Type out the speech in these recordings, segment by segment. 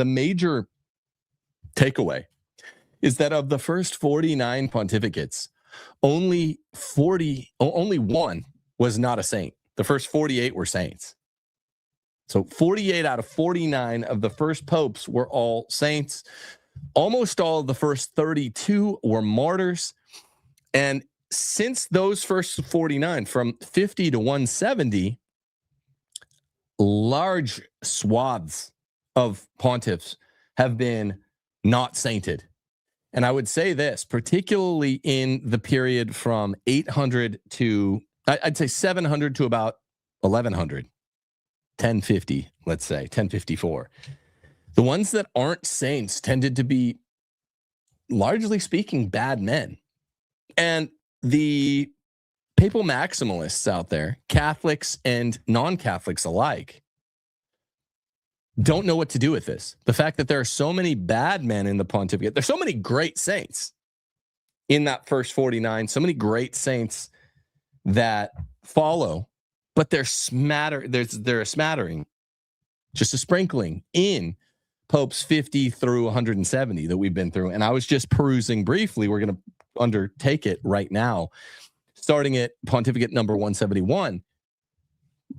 the major takeaway is that of the first 49 pontificates, only one was not a saint. The first 48 were saints. So 48 out of 49 of the first popes were all saints. Almost all of the first 32 were martyrs. And since those first 49, from 50 to 170, large swaths of pontiffs have been not sainted. And I would say this, particularly in the period from 800 to, I'd say 700 to about 1100, 1050, let's say, 1054. The ones that aren't saints tended to be, largely speaking, bad men. And the papal maximalists out there, Catholics and non-Catholics alike, don't know what to do with this. The fact that there are so many bad men in the pontificate, there's so many great saints in that first 49, so many great saints that follow, but they're a smattering, just a sprinkling in popes 50 through 170 that we've been through. And I was just perusing briefly. We're going to undertake it right now, starting at pontificate number 171.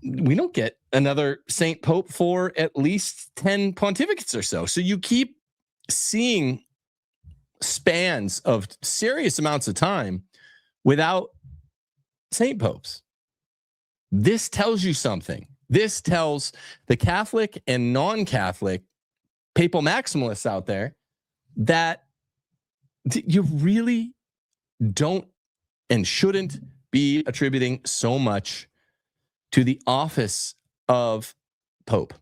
We don't get another saint pope for at least 10 pontificates or so. So you keep seeing spans of serious amounts of time without saint popes. This tells you something. This tells the Catholic and non-Catholic papal maximalists out there that you really don't and shouldn't be attributing so much to the office of Pope.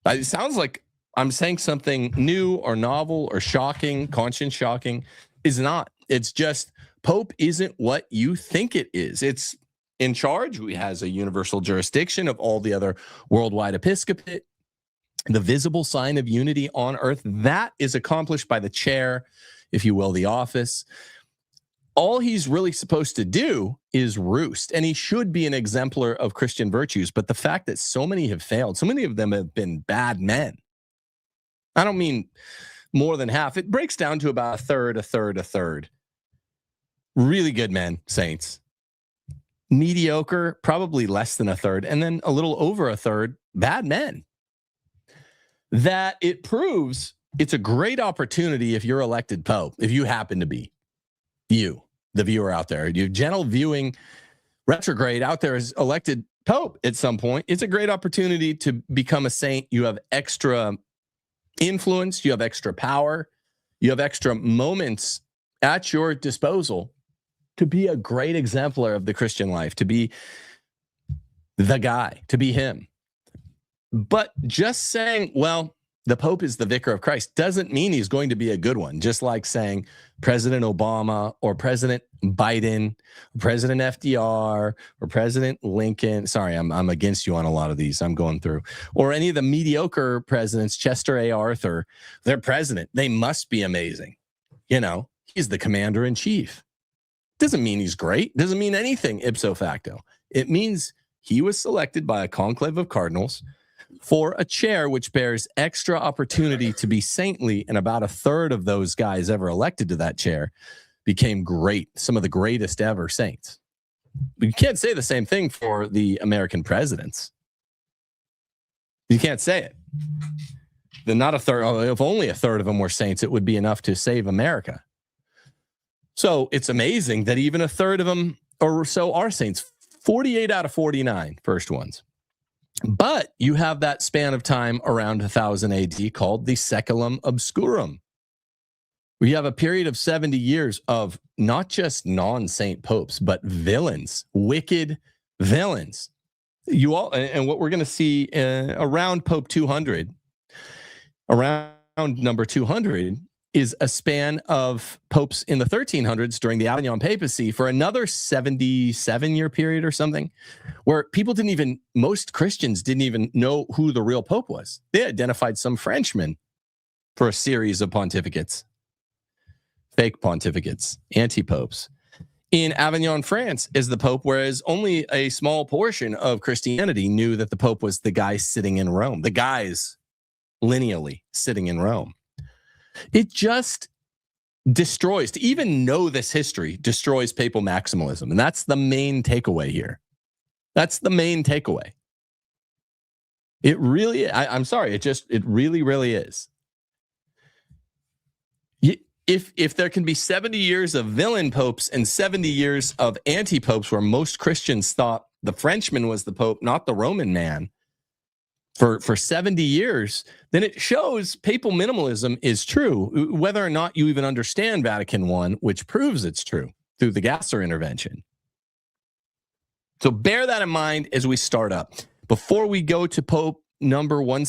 It sounds like I'm saying something new or novel or shocking, conscience shocking. Is not. It's just Pope isn't what you think it is. It's in charge. He has a universal jurisdiction of all the other worldwide episcopate, the visible sign of unity on earth. That is accomplished by the chair, if you will, the office. All he's really supposed to do is roost, and he should be an exemplar of Christian virtues. But the fact that so many have failed, so many of them have been bad men. I don't mean more than half. It breaks down to about a third. Really good men, saints. Mediocre, probably less than a third, and then a little over a third, bad men. That it proves it's a great opportunity if you're elected Pope, if you happen to be, you, the viewer out there, you gentle viewing retrograde out there as elected Pope at some point. It's a great opportunity to become a saint. You have extra influence, you have extra power, you have extra moments at your disposal to be a great exemplar of the Christian life, to be the guy, to be him. But just saying, well, the Pope is the vicar of Christ doesn't mean he's going to be a good one. Just like saying President Obama or President Biden, President FDR or President Lincoln. Sorry, I'm against you on a lot of these. I'm going through. Or any of the mediocre presidents, Chester A. Arthur, they're president. They must be amazing. You know, he's the commander in chief. Doesn't mean he's great. Doesn't mean anything ipso facto. It means he was selected by a conclave of cardinals for a chair which bears extra opportunity to be saintly, and about a third of those guys ever elected to that chair became great, some of the greatest ever saints. But you can't say the same thing for the American presidents. You can't say it. Then not a third, if only a third of them were saints, it would be enough to save America. So it's amazing that even a third of them or so are saints. 48 out of 49 first ones. But you have that span of time around 1000 AD called the Saeculum Obscurum. We have a period of 70 years of not just non-saint popes, but villains, wicked villains. You all, and what we're going to see around Pope 200, around number 200, is a span of popes in the 1300s during the Avignon papacy for another 77-year period or something, where people didn't even, most Christians didn't even know who the real pope was. They identified some Frenchman for a series of pontificates, fake pontificates, anti-popes. In Avignon, France, is the pope, whereas only a small portion of Christianity knew that the pope was the guy sitting in Rome, the guys lineally sitting in Rome. It just destroys, to even know this history, destroys papal maximalism. And that's the main takeaway here. That's the main takeaway. It really, I'm sorry, it really, really is. If there can be 70 years of villain popes and 70 years of anti-popes where most Christians thought the Frenchman was the pope, not the Roman man, for 70 years, then it shows papal minimalism is true, whether or not you even understand Vatican I, which proves it's true through the Gasser intervention. So bear that in mind as we start up. Before we go to Pope number 1